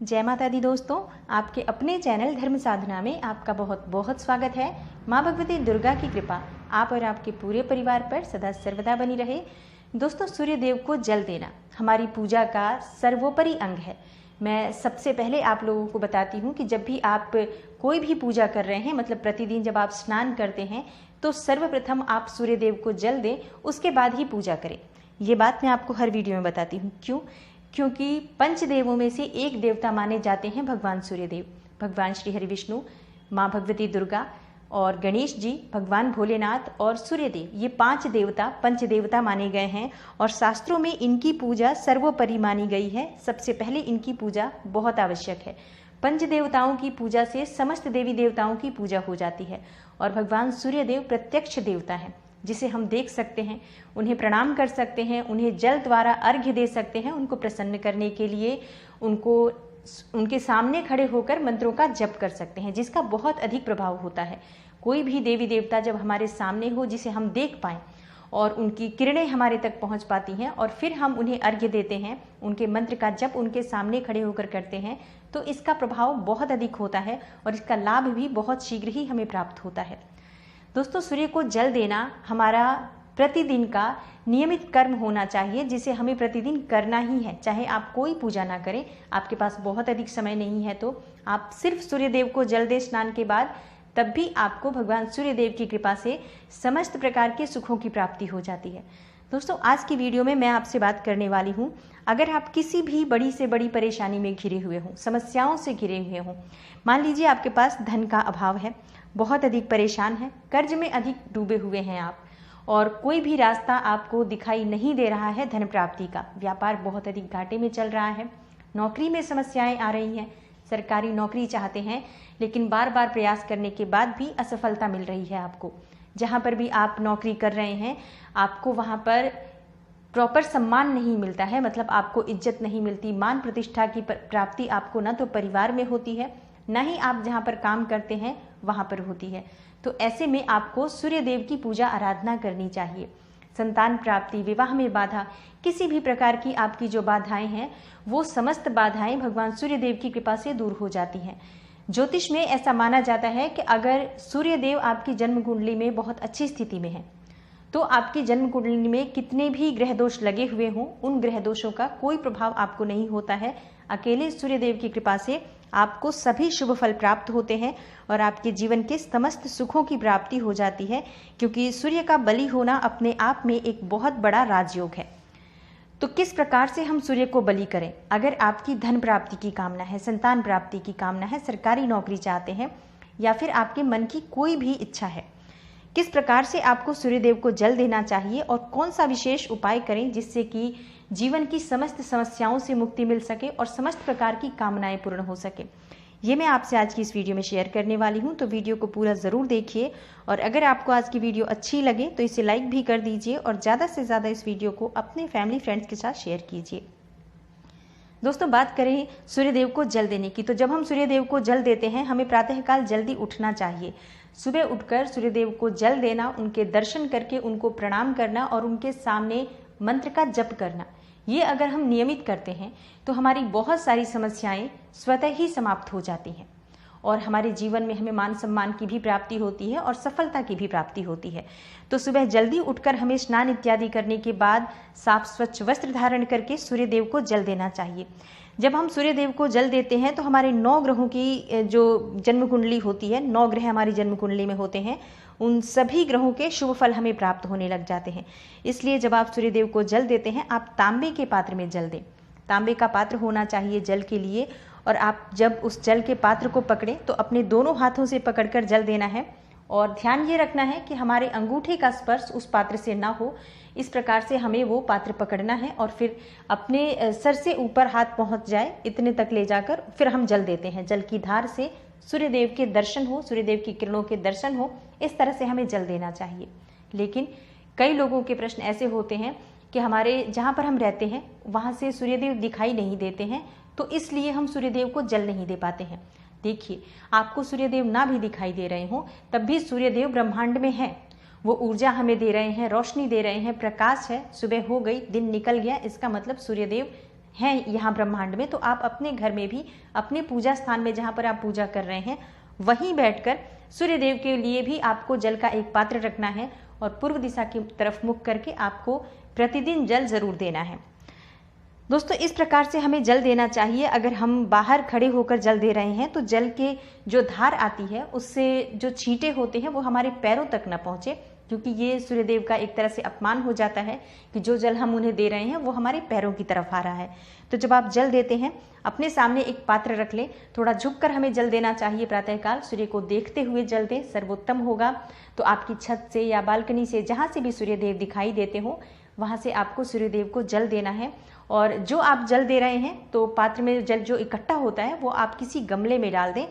जय माता दी दोस्तों, आपके अपने चैनल धर्म साधना में आपका बहुत बहुत स्वागत है। माँ भगवती दुर्गा की कृपा आप और आपके पूरे परिवार पर सदा सर्वदा बनी रहे। दोस्तों, सूर्य देव को जल देना हमारी पूजा का सर्वोपरि अंग है। मैं सबसे पहले आप लोगों को बताती हूँ कि जब भी आप कोई भी पूजा कर रहे हैं, मतलब प्रतिदिन जब आप स्नान करते हैं, तो सर्वप्रथम आप सूर्य देव को जल दें, उसके बाद ही पूजा करें। ये बात मैं आपको हर वीडियो में बताती हूँ। क्यों? क्योंकि पंचदेवों में से एक देवता माने जाते हैं भगवान सूर्यदेव। भगवान श्री हरि विष्णु, माँ भगवती दुर्गा और गणेश जी, भगवान भोलेनाथ और सूर्यदेव, ये पांच देवता पंचदेवता माने गए हैं और शास्त्रों में इनकी पूजा सर्वोपरि मानी गई है। सबसे पहले इनकी पूजा बहुत आवश्यक है। पंच देवताओं की पूजा से समस्त देवी देवताओं की पूजा हो जाती है और भगवान सूर्यदेव प्रत्यक्ष देवता हैं, जिसे हम देख सकते हैं, उन्हें प्रणाम कर सकते हैं, उन्हें जल द्वारा अर्घ्य दे सकते हैं। उनको प्रसन्न करने के लिए उनके सामने खड़े होकर मंत्रों का जप कर सकते हैं, जिसका बहुत अधिक प्रभाव होता है। कोई भी देवी देवता जब हमारे सामने हो, जिसे हम देख पाएं और उनकी किरणें हमारे तक पहुंच पाती हैं और फिर हम उन्हें अर्घ्य देते हैं, उनके मंत्र का जप उनके सामने खड़े होकर करते हैं, तो इसका प्रभाव बहुत अधिक होता है और इसका लाभ भी बहुत शीघ्र ही हमें प्राप्त होता है। दोस्तों, सूर्य को जल देना हमारा प्रतिदिन का नियमित कर्म होना चाहिए, जिसे हमें प्रतिदिन करना ही है। चाहे आप कोई पूजा ना करें, आपके पास बहुत अधिक समय नहीं है, तो आप सिर्फ सूर्य देव को जल दें स्नान के बाद, तब भी आपको भगवान सूर्य देव की कृपा से समस्त प्रकार के सुखों की प्राप्ति हो जाती है। दोस्तों, आज की वीडियो में मैं आपसे बात करने वाली हूँ, अगर आप किसी भी बड़ी से बड़ी परेशानी में घिरे हुए हों, समस्याओं से घिरे हुए हों, मान लीजिए आपके पास धन का अभाव है, बहुत अधिक परेशान है, कर्ज में अधिक डूबे हुए हैं आप और कोई भी रास्ता आपको दिखाई नहीं दे रहा है धन प्राप्ति का, व्यापार बहुत अधिक घाटे में चल रहा है, नौकरी में समस्याएं आ रही हैं, सरकारी नौकरी चाहते हैं लेकिन बार बार प्रयास करने के बाद भी असफलता मिल रही है आपको। जहां पर भी आप नौकरी कर रहे हैं, आपको वहां पर प्रॉपर सम्मान नहीं मिलता है, मतलब आपको इज्जत नहीं मिलती, मान प्रतिष्ठा की प्राप्ति आपको न तो परिवार में होती है, न ही आप जहाँ पर काम करते हैं वहाँ पर होती है। तो ऐसे में आपको सूर्य देव की पूजा आराधना करनी चाहिए। संतान प्राप्ति, विवाह में बाधा, किसी भी प्रकार की आपकी जो बाधाएं हैं, वो समस्त बाधाएं भगवान सूर्य देव की कृपा से दूर हो जाती हैं। ज्योतिष में ऐसा माना जाता है कि अगर सूर्य देव आपकी जन्म कुंडली में बहुत अच्छी स्थिति में है, तो आपकी जन्म कुंडली में कितने भी ग्रह दोष लगे हुए हों, उन ग्रह दोषों का कोई प्रभाव आपको नहीं होता है। अकेले सूर्य देव की कृपा से आपको सभी शुभ फल प्राप्त होते हैं और आपके जीवन के समस्त सुखों की प्राप्ति हो जाती है, क्योंकि सूर्य का बलि होना अपने आप में एक बहुत बड़ा राजयोग है। तो किस प्रकार से हम सूर्य को बलि करें? अगर आपकी धन प्राप्ति की कामना है, संतान प्राप्ति की कामना है, सरकारी नौकरी चाहते हैं या फिर आपके मन की कोई भी इच्छा है, किस प्रकार से आपको सूर्यदेव को जल देना चाहिए और कौन सा विशेष उपाय करें जिससे कि जीवन की समस्त समस्याओं से मुक्ति मिल सके और समस्त प्रकार की कामनाएं पूर्ण हो सके, ये मैं आपसे आज की इस वीडियो में शेयर करने वाली हूं। तो वीडियो को पूरा ज़रूर देखिए और अगर आपको आज की वीडियो अच्छी लगे तो इसे लाइक भी कर दीजिए और ज़्यादा से ज़्यादा इस वीडियो को अपने फैमिली फ्रेंड्स के साथ शेयर कीजिए। दोस्तों, बात करें सूर्यदेव को जल देने की, तो जब हम सूर्यदेव को जल देते हैं, हमें प्रातःकाल जल्दी उठना चाहिए। सुबह उठकर सूर्यदेव को जल देना, उनके दर्शन करके उनको प्रणाम करना और उनके सामने मंत्र का जप करना, ये अगर हम नियमित करते हैं तो हमारी बहुत सारी समस्याएं स्वतः ही समाप्त हो जाती हैं और हमारे जीवन में हमें मान सम्मान की भी प्राप्ति होती है और सफलता की भी प्राप्ति होती है। तो सुबह जल्दी उठकर हमें स्नान इत्यादि करने के बाद साफ स्वच्छ वस्त्र धारण करके सूर्यदेव को जल देना चाहिए। जब हम सूर्यदेव को जल देते हैं तो हमारे 9 ग्रहों की जो जन्म कुंडली होती है, 9 ग्रह हमारी जन्म कुंडली में होते हैं, उन सभी ग्रहों के शुभ फल हमें प्राप्त होने लग जाते हैं। इसलिए जब आप सूर्यदेव को जल देते हैं, आप तांबे के पात्र में जल दें। तांबे का पात्र होना चाहिए जल के लिए और आप जब उस जल के पात्र को पकड़ें तो अपने दोनों हाथों से पकड़कर जल देना है और ध्यान ये रखना है कि हमारे अंगूठे का स्पर्श उस पात्र से ना हो। इस प्रकार से हमें वो पात्र पकड़ना है और फिर अपने सर से ऊपर हाथ पहुंच जाए इतने तक ले जाकर फिर हम जल देते हैं। जल की धार से सूर्यदेव के दर्शन हो, सूर्यदेव की किरणों के दर्शन हो, इस तरह से हमें जल देना चाहिए। लेकिन कई लोगों के प्रश्न ऐसे होते हैं कि हमारे जहाँ पर हम रहते हैं वहाँ से सूर्यदेव दिखाई नहीं देते हैं, तो इसलिए हम सूर्यदेव को जल नहीं दे पाते हैं। देखिए, आपको सूर्यदेव ना भी दिखाई दे रहे हों, तब भी सूर्यदेव ब्रह्मांड में हैं, वो ऊर्जा हमें दे रहे हैं, रोशनी दे रहे हैं, प्रकाश है। सुबह हो गई, दिन निकल गया, इसका मतलब सूर्यदेव हैं यहाँ ब्रह्मांड में, तो आप अपने घर में भी अपने पूजा स्थान में जहाँ पर आप पूजा कर रहे हैं वहीं बैठकर सूर्यदेव के लिए भी आपको जल का एक पात्र रखना है और पूर्व दिशा की तरफ मुख करके आपको प्रतिदिन जल जरूर देना है। दोस्तों, इस प्रकार से हमें जल देना चाहिए। अगर हम बाहर खड़े होकर जल दे रहे हैं तो जल के जो धार आती है उससे जो छींटे होते हैं वो हमारे पैरों तक न पहुँचे, क्योंकि ये सूर्यदेव का एक तरह से अपमान हो जाता है कि जो जल हम उन्हें दे रहे हैं वो हमारे पैरों की तरफ आ रहा है। तो जब आप जल देते हैं अपने सामने एक पात्र रख लें, थोड़ा झुककर हमें जल देना चाहिए। प्रातःकाल सूर्य को देखते हुए जल दें, सर्वोत्तम होगा। तो आपकी छत से या बालकनी से जहाँ से भी सूर्यदेव दिखाई देते हो वहाँ से आपको सूर्यदेव को जल देना है। और जो आप जल दे रहे हैं तो पात्र में जल जो इकट्ठा होता है वो आप किसी गमले में डाल दें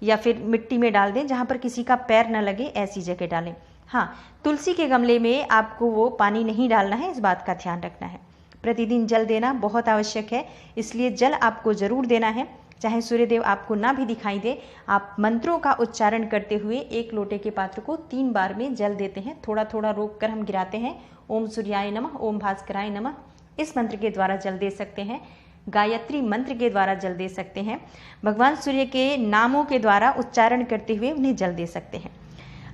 या फिर मिट्टी में डाल दें, जहाँ पर किसी का पैर न लगे ऐसी जगह डालें। हाँ, तुलसी के गमले में आपको वो पानी नहीं डालना है, इस बात का ध्यान रखना है। प्रतिदिन जल देना बहुत आवश्यक है, इसलिए जल आपको जरूर देना है। चाहे सूर्यदेव आपको ना भी दिखाई दे, आप मंत्रों का उच्चारण करते हुए एक लोटे के पात्र को 3 बार में जल देते हैं। थोड़ा थोड़ा रोक कर हम गिराते हैं। ओम सूर्याय नमः, ओम भास्कराय नमः, इस मंत्र के द्वारा जल दे सकते हैं। गायत्री मंत्र के द्वारा जल दे सकते हैं। भगवान सूर्य के नामों के द्वारा उच्चारण करते हुए उन्हें जल दे सकते हैं।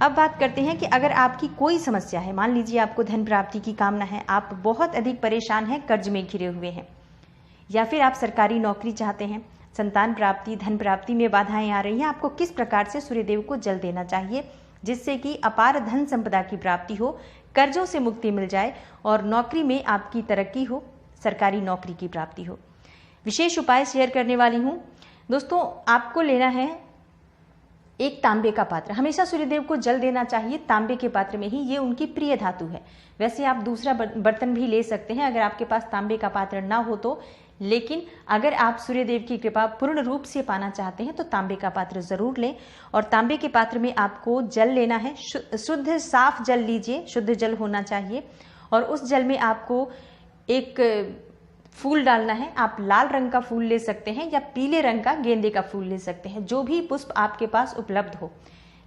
अब बात करते हैं कि अगर आपकी कोई समस्या है, मान लीजिए आपको धन प्राप्ति की कामना है, आप बहुत अधिक परेशान हैं, कर्ज में घिरे हुए हैं, या फिर आप सरकारी नौकरी चाहते हैं, संतान प्राप्ति, धन प्राप्ति में बाधाएं आ रही हैं, आपको किस प्रकार से सूर्यदेव को जल देना चाहिए जिससे कि अपार धन संपदा की प्राप्ति हो, कर्जों से मुक्ति मिल जाए और नौकरी में आपकी तरक्की हो, सरकारी नौकरी की प्राप्ति हो। विशेष उपाय शेयर करने वाली हूँ। दोस्तों, आपको लेना है एक तांबे का पात्र। हमेशा सूर्यदेव को जल देना चाहिए तांबे के पात्र में ही, ये उनकी प्रिय धातु है। वैसे आप दूसरा बर्तन भी ले सकते हैं अगर आपके पास तांबे का पात्र ना हो तो, लेकिन अगर आप सूर्यदेव की कृपा पूर्ण रूप से पाना चाहते हैं तो तांबे का पात्र जरूर लें। और तांबे के पात्र में आपको जल लेना है, शुद्ध साफ जल लीजिए, शुद्ध जल होना चाहिए। और उस जल में आपको एक फूल डालना है। आप लाल रंग का फूल ले सकते हैं या पीले रंग का गेंदे का फूल ले सकते हैं, जो भी पुष्प आपके पास उपलब्ध हो।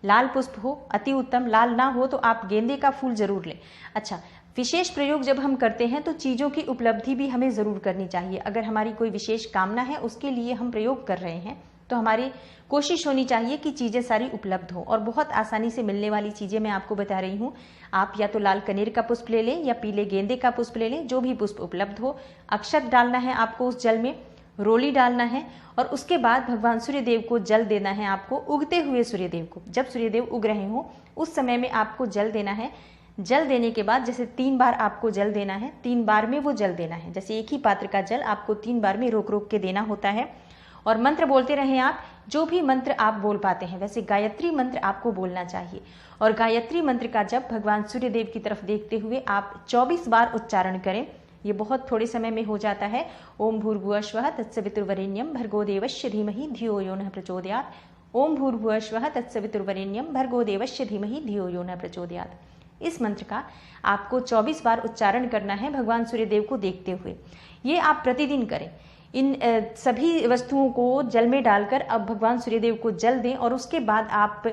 लाल पुष्प हो अति उत्तम, लाल ना हो तो आप गेंदे का फूल जरूर लें। अच्छा, विशेष प्रयोग जब हम करते हैं तो चीज़ों की उपलब्धि भी हमें ज़रूर करनी चाहिए। अगर हमारी कोई विशेष कामना है, उसके लिए हम प्रयोग कर रहे हैं, तो हमारी कोशिश होनी चाहिए कि चीज़ें सारी उपलब्ध हो। और बहुत आसानी से मिलने वाली चीज़ें मैं आपको बता रही हूँ। आप या तो लाल कनेर का पुष्प ले लें या पीले गेंदे का पुष्प ले लें, जो भी पुष्प उपलब्ध हो। अक्षत डालना है आपको उस जल में, रोली डालना है, और उसके बाद भगवान सूर्यदेव को जल देना है आपको, उगते हुए सूर्यदेव को। जब सूर्यदेव उग रहे हो उस समय में आपको जल देना है। जल देने के बाद जैसे 3 बार आपको जल देना है, 3 बार में वो जल देना है। जैसे एक ही पात्र का जल आपको 3 बार में रोक रोक के देना होता है। और मंत्र बोलते रहें आप, जो भी मंत्र आप बोल पाते हैं। वैसे गायत्री मंत्र आपको बोलना चाहिए। और गायत्री मंत्र का जब भगवान सूर्यदेव की तरफ देखते हुए आप 24 बार उच्चारण करें। ये बहुत थोड़े समय में हो जाता है। ओम भूर्भुवः स्वः तत्सवितुर्वरेण्यं भर्गो देवस्य धीमहि धियो यो नः प्रचोदयात्। ओम भूर्भुवः स्वः तत्सवितुर्वरेण्यं भर्गो देवस्य धीमहि धियो यो नः प्रचोदयात्। इस मंत्र का आपको 24 बार उच्चारण करना है भगवान सूर्यदेव को देखते हुए। ये आप प्रतिदिन करें। इन सभी वस्तुओं को जल में डालकर अब भगवान सूर्यदेव को जल दें और उसके बाद आप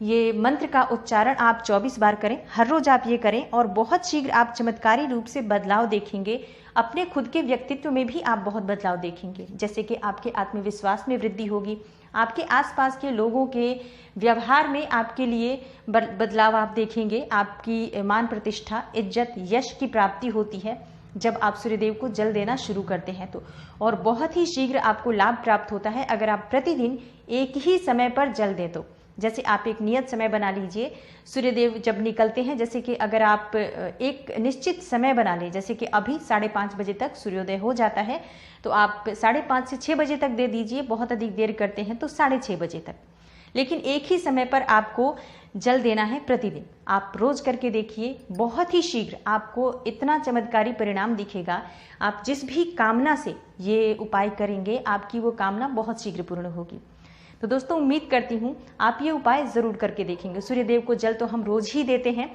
ये मंत्र का उच्चारण आप 24 बार करें। हर रोज आप ये करें और बहुत शीघ्र आप चमत्कारी रूप से बदलाव देखेंगे। अपने खुद के व्यक्तित्व में भी आप बहुत बदलाव देखेंगे, जैसे कि आपके आत्मविश्वास में वृद्धि होगी, आपके आसपास के लोगों के व्यवहार में आपके लिए बदलाव आप देखेंगे। आपकी मान प्रतिष्ठा, इज्जत, यश की प्राप्ति होती है जब आप सूर्यदेव को जल देना शुरू करते हैं तो। और बहुत ही शीघ्र आपको लाभ प्राप्त होता है अगर आप प्रतिदिन एक ही समय पर जल दें तो। जैसे आप एक नियत समय बना लीजिए, सूर्यदेव जब निकलते हैं, जैसे कि अगर आप एक निश्चित समय बना लें, जैसे कि अभी 5:30 बजे तक सूर्योदय हो जाता है, तो आप 5:30 से 6 बजे तक दे दीजिए। बहुत अधिक देर करते हैं तो 6:30 बजे तक, लेकिन एक ही समय पर आपको जल देना है प्रतिदिन। आप रोज करके देखिए, बहुत ही शीघ्र आपको इतना चमत्कारी परिणाम दिखेगा। आप जिस भी कामना से ये उपाय करेंगे, आपकी वो कामना बहुत शीघ्र पूर्ण होगी। तो दोस्तों, उम्मीद करती हूँ आप ये उपाय ज़रूर करके देखेंगे। सूर्यदेव को जल तो हम रोज ही देते हैं,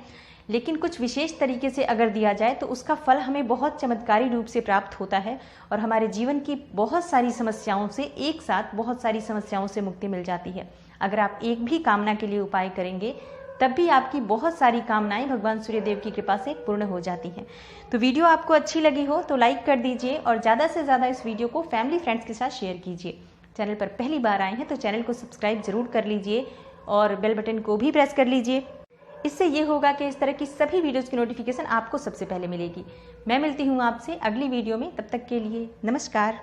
लेकिन कुछ विशेष तरीके से अगर दिया जाए तो उसका फल हमें बहुत चमत्कारी रूप से प्राप्त होता है और हमारे जीवन की बहुत सारी समस्याओं से, एक साथ बहुत सारी समस्याओं से मुक्ति मिल जाती है। अगर आप एक भी कामना के लिए उपाय करेंगे तब भी आपकी बहुत सारी कामनाएं भगवान सूर्यदेव की कृपा से पूर्ण हो जाती हैं। तो वीडियो आपको अच्छी लगी हो तो लाइक कर दीजिए और ज़्यादा से ज़्यादा इस वीडियो को फैमिली फ्रेंड्स के साथ शेयर कीजिए। चैनल पर पहली बार आए हैं तो चैनल को सब्सक्राइब जरूर कर लीजिए और बेल बटन को भी प्रेस कर लीजिए। इससे ये होगा कि इस तरह की सभी वीडियोज़ की नोटिफिकेशन आपको सबसे पहले मिलेगी। मैं मिलती हूँ आपसे अगली वीडियो में, तब तक के लिए नमस्कार।